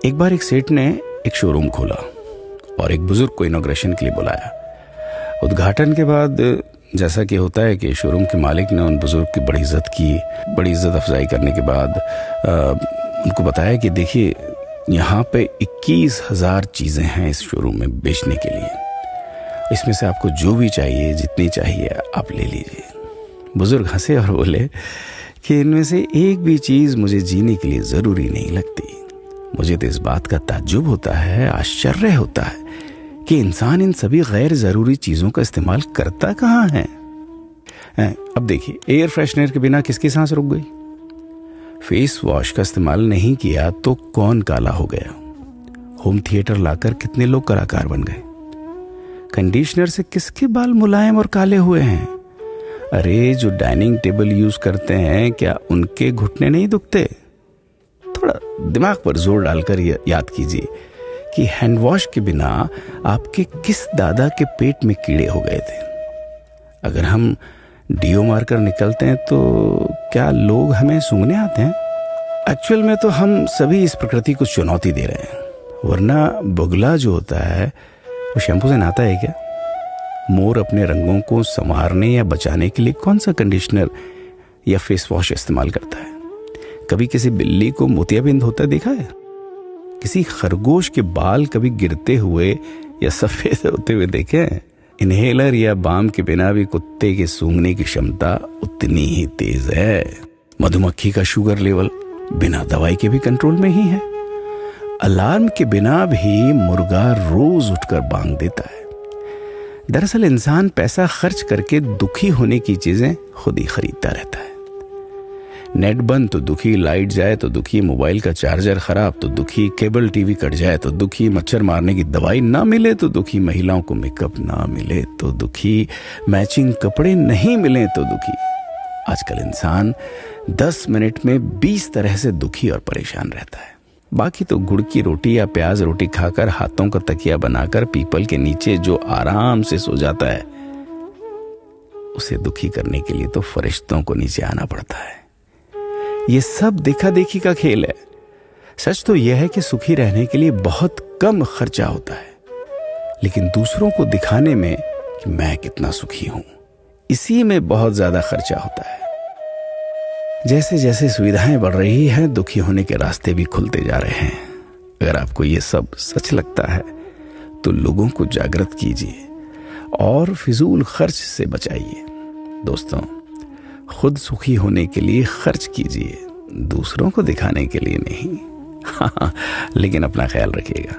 एक बार एक सेठ ने एक शोरूम खोला और एक बुजुर्ग को इनॉग्रेशन के लिए बुलाया। उद्घाटन के बाद जैसा कि होता है कि शोरूम के मालिक ने उन बुजुर्ग की बड़ी इज्जत की। बड़ी इज्जत अफजाई करने के बाद उनको बताया कि देखिए, यहाँ पे 21,000 चीज़ें हैं इस शोरूम में बेचने के लिए। इसमें से आपको जो भी चाहिए, जितनी चाहिए, आप ले लीजिए। बुजुर्ग हंसे और बोले कि इनमें से एक भी चीज़ मुझे जीने के लिए ज़रूरी नहीं लगती। मुझे तो इस बात का ताज्जुब होता है, आश्चर्य होता है कि इंसान इन सभी गैर ज़रूरी चीज़ों का इस्तेमाल करता कहाँ है। अब देखिए, एयर फ्रेशनर के बिना किसकी सांस रुक गई? फेस वॉश का इस्तेमाल नहीं किया तो कौन काला हो गया? होम थिएटर लाकर कितने लोग कलाकार बन गए? कंडीशनर से किसके बाल मुलायम और काले हुए हैं? अरे, जो डाइनिंग टेबल यूज करते हैं, क्या उनके घुटने नहीं दुखते? थोड़ा दिमाग पर जोर डालकर याद कीजिए कि हैंड वॉश के बिना आपके किस दादा के पेट में कीड़े हो गए थे। अगर हम डीओ मारकर निकलते हैं तो क्या लोग हमें सूंघने आते हैं? एक्चुअल में तो हम सभी इस प्रकृति को चुनौती दे रहे हैं, वरना बुगला जो होता है वो शैम्पू से नहाता है क्या? मोर अपने रंगों को संवारने या बचाने के लिए कौन सा कंडीशनर या फेस वॉश इस्तेमाल करता है? कभी किसी बिल्ली को मोतियाबिंद होता देखा है? किसी खरगोश के बाल कभी गिरते हुए या सफेद होते हुए देखे हैं? इनहेलर या बाम के बिना भी कुत्ते के सूंघने की क्षमता उतनी ही तेज है। मधुमक्खी का शुगर लेवल बिना दवाई के भी कंट्रोल में ही है। अलार्म के बिना भी मुर्गा रोज उठकर बांग देता है। दरअसल इंसान पैसा खर्च करके दुखी होने की चीजें खुद ही खरीदता रहता है। नेट बंद तो दुखी, लाइट जाए तो दुखी, मोबाइल का चार्जर खराब तो दुखी, केबल टीवी कट जाए तो दुखी, मच्छर मारने की दवाई ना मिले तो दुखी, महिलाओं को मेकअप ना मिले तो दुखी, मैचिंग कपड़े नहीं मिले तो दुखी। आजकल इंसान 10 मिनट में 20 तरह से दुखी और परेशान रहता है। बाकी तो गुड़ की रोटी या प्याज रोटी खाकर हाथों का तकिया बनाकर पीपल के नीचे जो आराम से सो जाता है, उसे दुखी करने के लिए तो फरिश्तों को नीचे आना पड़ता है। ये सब देखा देखी का खेल है। सच तो यह है कि सुखी रहने के लिए बहुत कम खर्चा होता है, लेकिन दूसरों को दिखाने में कि मैं कितना सुखी हूं, इसी में बहुत ज्यादा खर्चा होता है। जैसे जैसे सुविधाएं बढ़ रही हैं, दुखी होने के रास्ते भी खुलते जा रहे हैं। अगर आपको ये सब सच लगता है तो लोगों को जागृत कीजिए और फिजूल खर्च से बचाइए। दोस्तों, खुद सुखी होने के लिए खर्च कीजिए, दूसरों को दिखाने के लिए नहीं। हाँ, लेकिन अपना ख्याल रखिएगा।